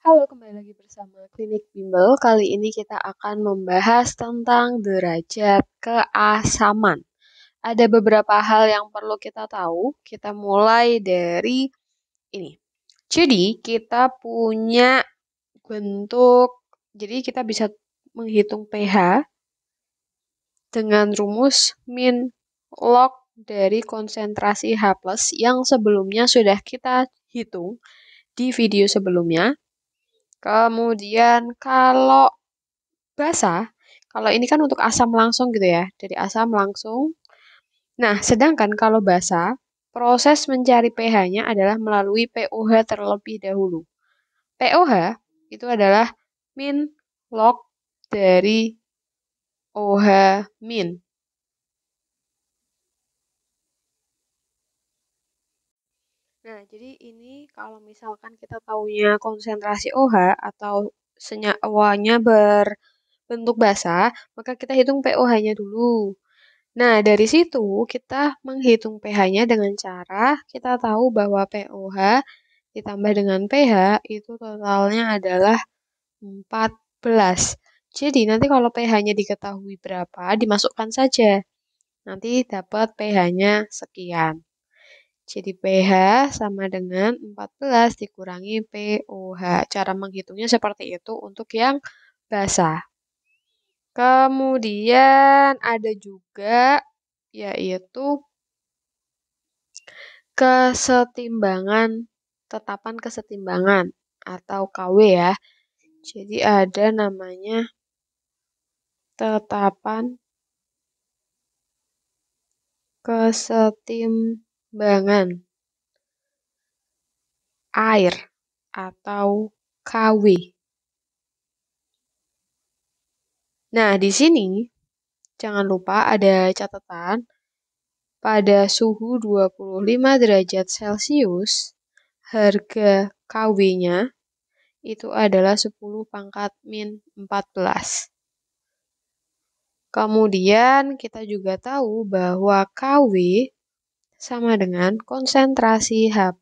Halo, kembali lagi bersama Klinik Bimbel. Kali ini kita akan membahas tentang derajat keasaman. Ada beberapa hal yang perlu kita tahu. Kita mulai dari ini. Jadi, kita punya bentuk, jadi kita bisa menghitung pH dengan rumus min log dari konsentrasi H+ yang sebelumnya sudah kita hitung di video sebelumnya. Kemudian kalau basa, kalau ini kan untuk asam langsung gitu ya, dari asam langsung. Nah, sedangkan kalau basa, proses mencari pH-nya adalah melalui pOH terlebih dahulu. pOH itu adalah min log dari OH min. Nah, jadi ini kalau misalkan kita taunya konsentrasi OH atau senyawanya berbentuk basa, maka kita hitung pOH-nya dulu. Nah, dari situ kita menghitung pH-nya dengan cara kita tahu bahwa pOH ditambah dengan pH itu totalnya adalah 14. Jadi, nanti kalau pH-nya diketahui berapa, dimasukkan saja. Nanti dapat pH-nya sekian. Jadi, pH sama dengan 14 dikurangi pOH. Cara menghitungnya seperti itu untuk yang basah. Kemudian ada juga yaitu tetapan kesetimbangan atau KW ya. Jadi ada namanya tetapan kesetimbangan air atau KW. Nah, di sini jangan lupa ada catatan pada suhu 25 derajat Celcius, harga KW-nya itu adalah 10 pangkat min 14. Kemudian kita juga tahu bahwa KW sama dengan konsentrasi H+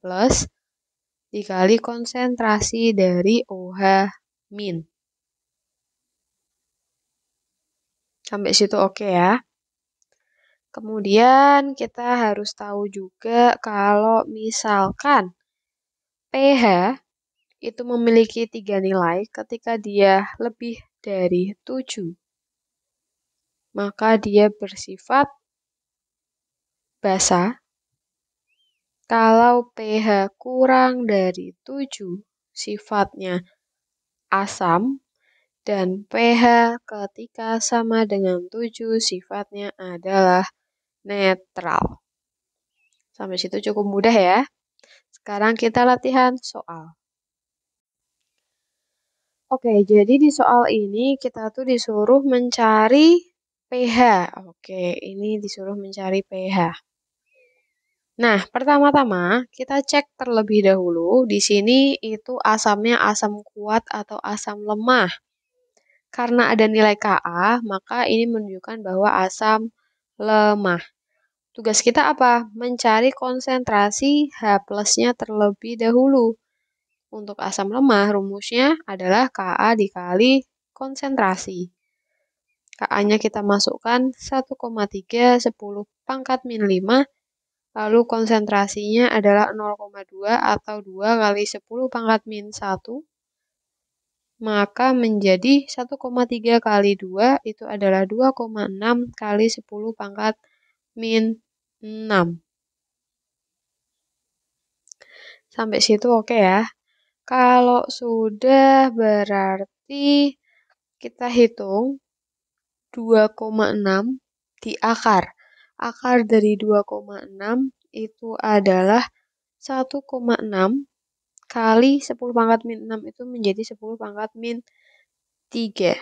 dikali konsentrasi dari OH min. Sampai situ oke ya. Kemudian kita harus tahu juga kalau misalkan pH itu memiliki 3 nilai ketika dia lebih dari 7. Maka dia bersifat basa. Kalau pH kurang dari 7, sifatnya asam. Dan pH ketika sama dengan 7, sifatnya adalah netral. Sampai situ cukup mudah ya. Sekarang kita latihan soal. Oke, jadi di soal ini kita tuh disuruh mencari pH. Oke, ini disuruh mencari pH. Nah, pertama-tama kita cek terlebih dahulu. Di sini itu asamnya asam kuat atau asam lemah. Karena ada nilai Ka, maka ini menunjukkan bahwa asam lemah. Tugas kita apa? Mencari konsentrasi H+-nya terlebih dahulu. Untuk asam lemah, rumusnya adalah Ka dikali konsentrasi. Ka-nya kita masukkan 1,3 10 pangkat min 5, lalu konsentrasinya adalah 0,2 atau 2 kali 10 pangkat min 1, maka menjadi 1,3 kali 2 itu adalah 2,6 kali 10 pangkat min 6. Sampai situ oke ya. Kalau sudah berarti kita hitung 2,6 di akar. Akar dari 2,6 itu adalah 1,6 kali 10 pangkat min 6 itu menjadi 10 pangkat min 3.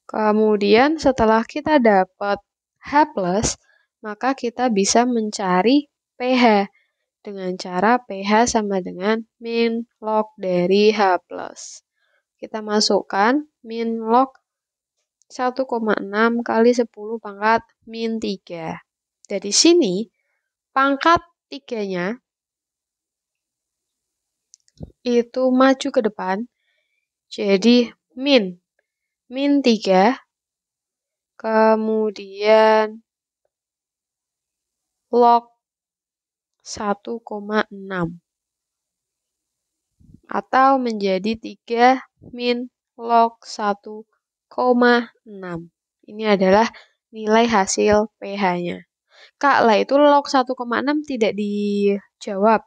Kemudian setelah kita dapat H+, maka kita bisa mencari pH dengan cara pH sama dengan min log dari H+. Kita masukkan min log 1,6 kali 10 pangkat min 3. Dari sini, pangkat 3-nya itu maju ke depan, jadi min 3, kemudian log 1,6. Atau menjadi 3 min log 1,6. Ini adalah nilai hasil pH-nya. Kak, lah itu log 1,6 tidak dijawab.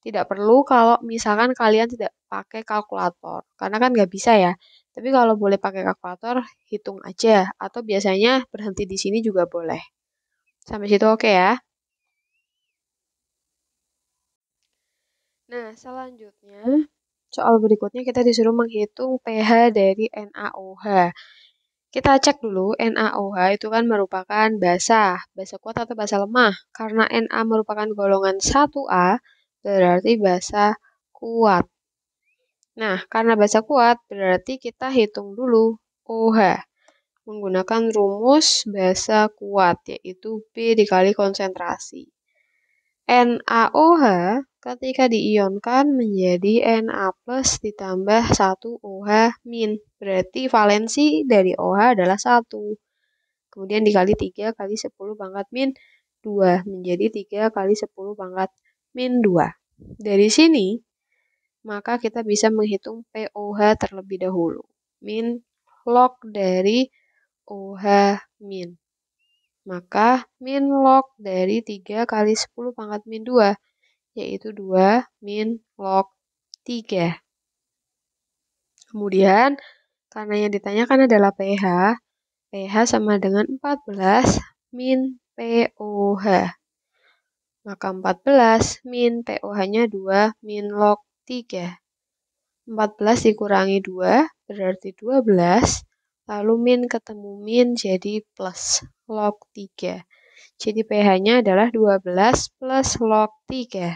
Tidak perlu kalau misalkan kalian tidak pakai kalkulator. Karena kan nggak bisa ya. Tapi kalau boleh pakai kalkulator, hitung aja. Atau biasanya berhenti di sini juga boleh. Sampai situ oke ya. Nah, selanjutnya, soal berikutnya kita disuruh menghitung pH dari NaOH. Kita cek dulu NaOH itu kan merupakan basa kuat atau basa lemah. Karena Na merupakan golongan 1A, berarti basa kuat. Nah, karena basa kuat, berarti kita hitung dulu OH. Menggunakan rumus basa kuat, yaitu B dikali konsentrasi. NaOH ketika diionkan menjadi Na plus ditambah 1 OH min. Berarti valensi dari OH adalah 1. Kemudian dikali 3 kali 10 pangkat min 2. Menjadi 3 kali 10 pangkat min 2. Dari sini, maka kita bisa menghitung POH terlebih dahulu. Min log dari OH min. Maka min log dari 3 kali 10 pangkat min 2, yaitu 2 min log 3. Kemudian, karena yang ditanyakan adalah pH, pH sama dengan 14 min POH. Maka 14 min POH-nya 2 min log 3. 14 dikurangi 2 berarti 12. Lalu min ketemu min jadi plus log 3. Jadi pH-nya adalah 12 plus log 3.